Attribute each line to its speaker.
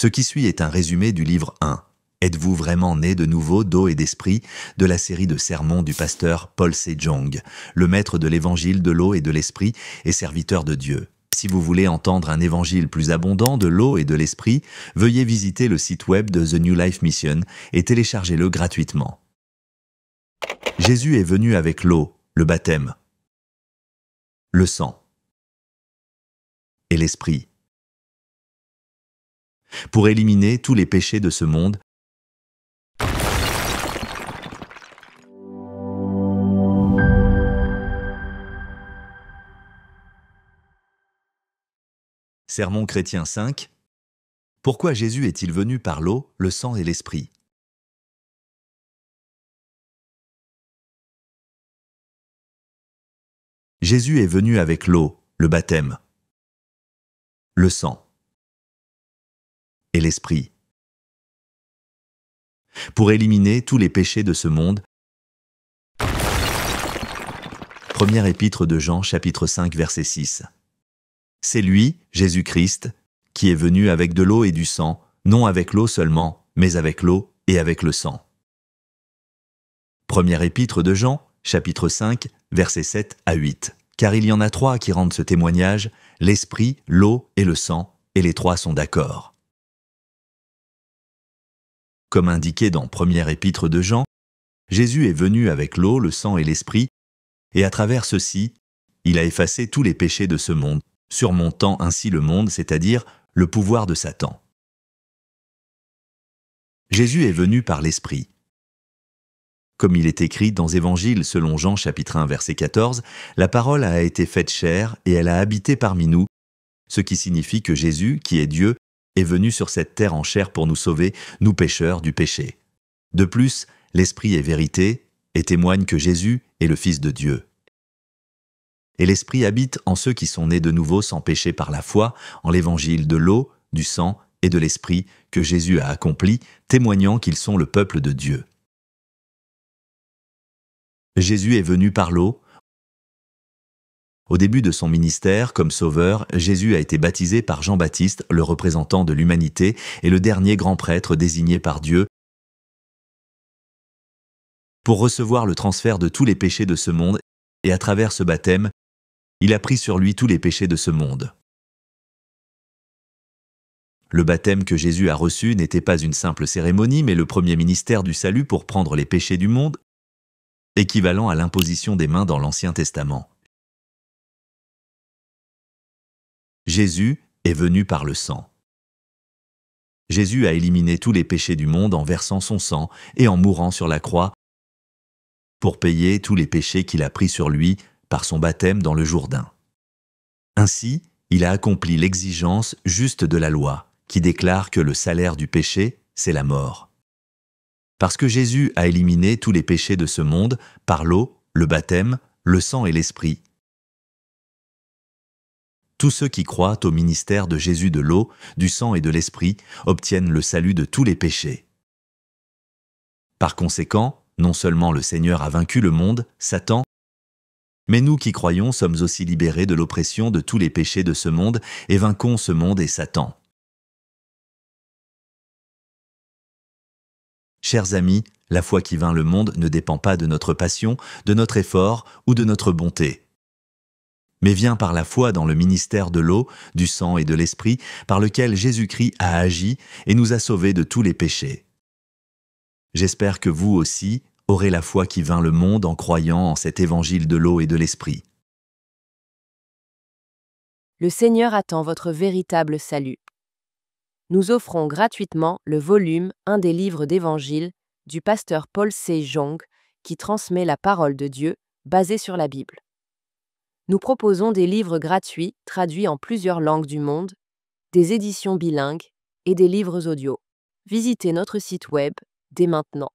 Speaker 1: Ce qui suit est un résumé du livre 1. Êtes-vous vraiment né de nouveau d'eau et d'esprit de la série de sermons du pasteur Paul Sejong, le maître de l'évangile de l'eau et de l'esprit et serviteur de Dieu. Si vous voulez entendre un évangile plus abondant de l'eau et de l'esprit, veuillez visiter le site web de The New Life Mission et téléchargez-le gratuitement. Jésus est venu avec l'eau, le baptême, le sang et l'esprit, pour éliminer tous les péchés de ce monde. Sermon chrétien 5. Pourquoi Jésus est-il venu par l'eau, le sang et l'esprit? Jésus est venu avec l'eau, le baptême, le sang et l'esprit, pour éliminer tous les péchés de ce monde. Première épître de Jean, chapitre 5, verset 6. C'est lui, Jésus-Christ, qui est venu avec de l'eau et du sang, non avec l'eau seulement, mais avec l'eau et avec le sang. Première épître de Jean, chapitre 5, versets 7 à 8. Car il y en a trois qui rendent ce témoignage, l'esprit, l'eau et le sang, et les trois sont d'accord. Comme indiqué dans première épître de Jean, Jésus est venu avec l'eau, le sang et l'esprit, et à travers ceci, il a effacé tous les péchés de ce monde, surmontant ainsi le monde, c'est-à-dire le pouvoir de Satan. Jésus est venu par l'Esprit. Comme il est écrit dans Évangiles selon Jean chapitre 1 verset 14, la parole a été faite chair et elle a habité parmi nous, ce qui signifie que Jésus, qui est Dieu, est venu sur cette terre en chair pour nous sauver, nous pécheurs, du péché. De plus, l'Esprit est vérité et témoigne que Jésus est le Fils de Dieu. Et l'Esprit habite en ceux qui sont nés de nouveau sans péché par la foi, en l'évangile de l'eau, du sang et de l'Esprit que Jésus a accompli, témoignant qu'ils sont le peuple de Dieu. Jésus est venu par l'eau. Au début de son ministère comme sauveur, Jésus a été baptisé par Jean-Baptiste, le représentant de l'humanité et le dernier grand prêtre désigné par Dieu pour recevoir le transfert de tous les péchés de ce monde, et à travers ce baptême, il a pris sur lui tous les péchés de ce monde. Le baptême que Jésus a reçu n'était pas une simple cérémonie, mais le premier ministère du salut pour prendre les péchés du monde, équivalent à l'imposition des mains dans l'Ancien Testament. Jésus est venu par le sang. Jésus a éliminé tous les péchés du monde en versant son sang et en mourant sur la croix pour payer tous les péchés qu'il a pris sur lui par son baptême dans le Jourdain. Ainsi, il a accompli l'exigence juste de la loi, qui déclare que le salaire du péché, c'est la mort. Parce que Jésus a éliminé tous les péchés de ce monde par l'eau, le baptême, le sang et l'esprit. Tous ceux qui croient au ministère de Jésus de l'eau, du sang et de l'esprit obtiennent le salut de tous les péchés. Par conséquent, non seulement le Seigneur a vaincu le monde, Satan, mais nous qui croyons sommes aussi libérés de l'oppression de tous les péchés de ce monde et vainquons ce monde et Satan. Chers amis, la foi qui vainc le monde ne dépend pas de notre passion, de notre effort ou de notre bonté, mais vient par la foi dans le ministère de l'eau, du sang et de l'esprit, par lequel Jésus-Christ a agi et nous a sauvés de tous les péchés. J'espère que vous aussi aurez la foi qui vainc le monde en croyant en cet évangile de l'eau et de l'esprit.
Speaker 2: Le Seigneur attend votre véritable salut. Nous offrons gratuitement le volume 1 des livres d'Évangile du pasteur Paul Sejong qui transmet la parole de Dieu basée sur la Bible. Nous proposons des livres gratuits traduits en plusieurs langues du monde, des éditions bilingues et des livres audio. Visitez notre site web dès maintenant.